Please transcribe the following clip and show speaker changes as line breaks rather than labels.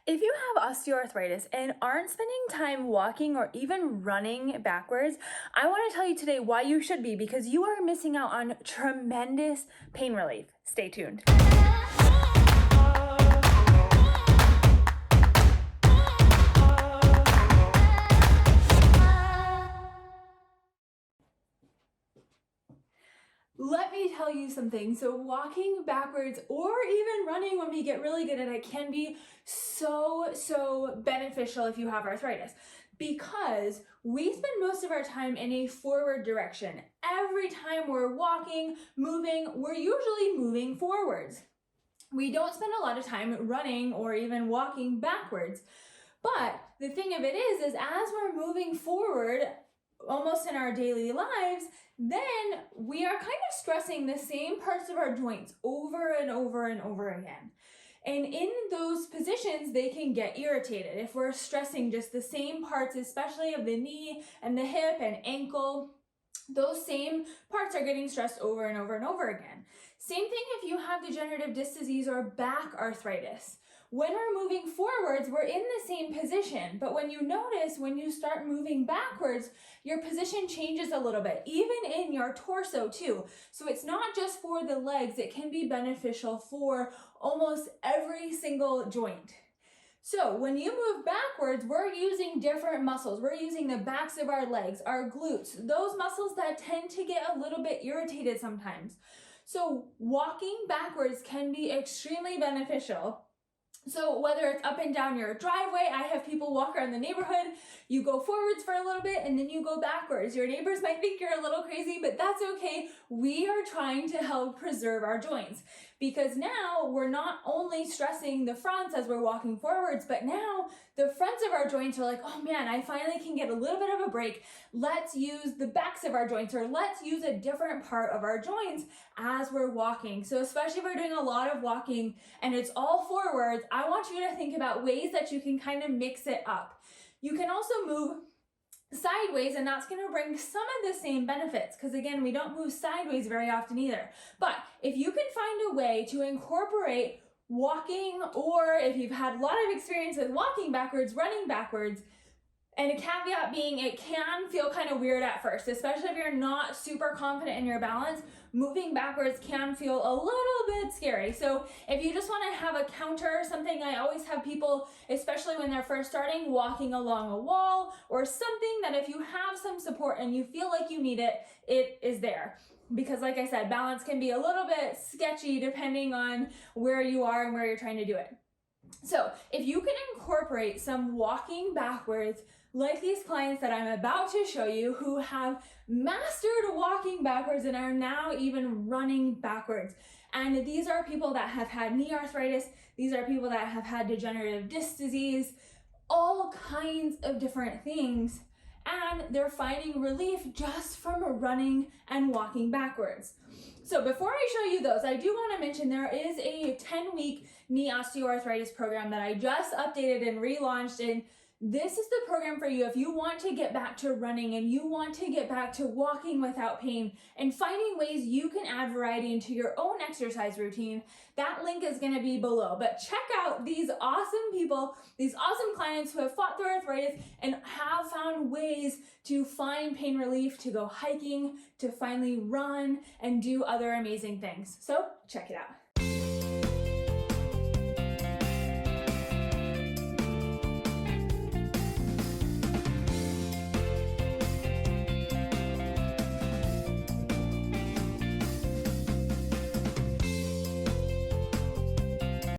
If you have osteoarthritis and aren't spending time walking or even running backwards, I want to tell you today why you should be, because you are missing out on tremendous pain relief. Stay tuned. Let me tell you something. So walking backwards or even running when we get really good at it can be so beneficial if you have arthritis, because we spend most of our time in a forward direction. Every time we're walking, moving, we're usually moving forwards. We don't spend a lot of time running or even walking backwards. But the thing of it is as we're moving forward, almost in our daily lives, then we are kind of stressing the same parts of our joints over and over and over again. And in those positions, they can get irritated. If we're stressing just the same parts, especially of the knee and the hip and ankle, those same parts are getting stressed over and over and over again. Same thing if you have degenerative disc disease or back arthritis. When we're moving forwards, we're in the same position, but when you notice, when you start moving backwards, your position changes a little bit, even in your torso too. So it's not just for the legs, it can be beneficial for almost every single joint. So when you move backwards, we're using different muscles. We're using the backs of our legs, our glutes, those muscles that tend to get a little bit irritated sometimes. So walking backwards can be extremely beneficial. So whether it's up and down your driveway, I have people walk around the neighborhood, you go forwards for a little bit and then you go backwards. Your neighbors might think you're a little crazy, but that's okay. We are trying to help preserve our joints, because now we're not only stressing the fronts as we're walking forwards, but now the fronts of our joints are like, oh man, I finally can get a little bit of a break. Let's use the backs of our joints, or let's use a different part of our joints as we're walking. So especially if we're doing a lot of walking and it's all forwards, I want you to think about ways that you can kind of mix it up. You can also move sideways, and that's going to bring some of the same benefits, because again, we don't move sideways very often either. But if you can find a way to incorporate walking, or if you've had a lot of experience with walking backwards, running backwards, and a caveat being it can feel kind of weird at first, especially if you're not super confident in your balance. Moving backwards can feel a little bit scary. So if you just want to have a counter or something, I always have people, especially when they're first starting, walking along a wall or something that if you have some support and you feel like you need it, it is there. Because like I said, balance can be a little bit sketchy depending on where you are and where you're trying to do it. So if you can incorporate some walking backwards, like these clients that I'm about to show you who have mastered walking backwards and are now even running backwards. And these are people that have had knee arthritis. These are people that have had degenerative disc disease, all kinds of different things. And they're finding relief just from running and walking backwards. So before I show you those, I do want to mention there is a 10-week knee osteoarthritis program that I just updated and relaunched, and this is the program for you if you want to get back to running and you want to get back to walking without pain and finding ways you can add variety into your own exercise routine. That link is going to be below. But check out these awesome people, these awesome clients who have fought through arthritis and have found ways to find pain relief, to go hiking, to finally run and do other amazing things. So check it out.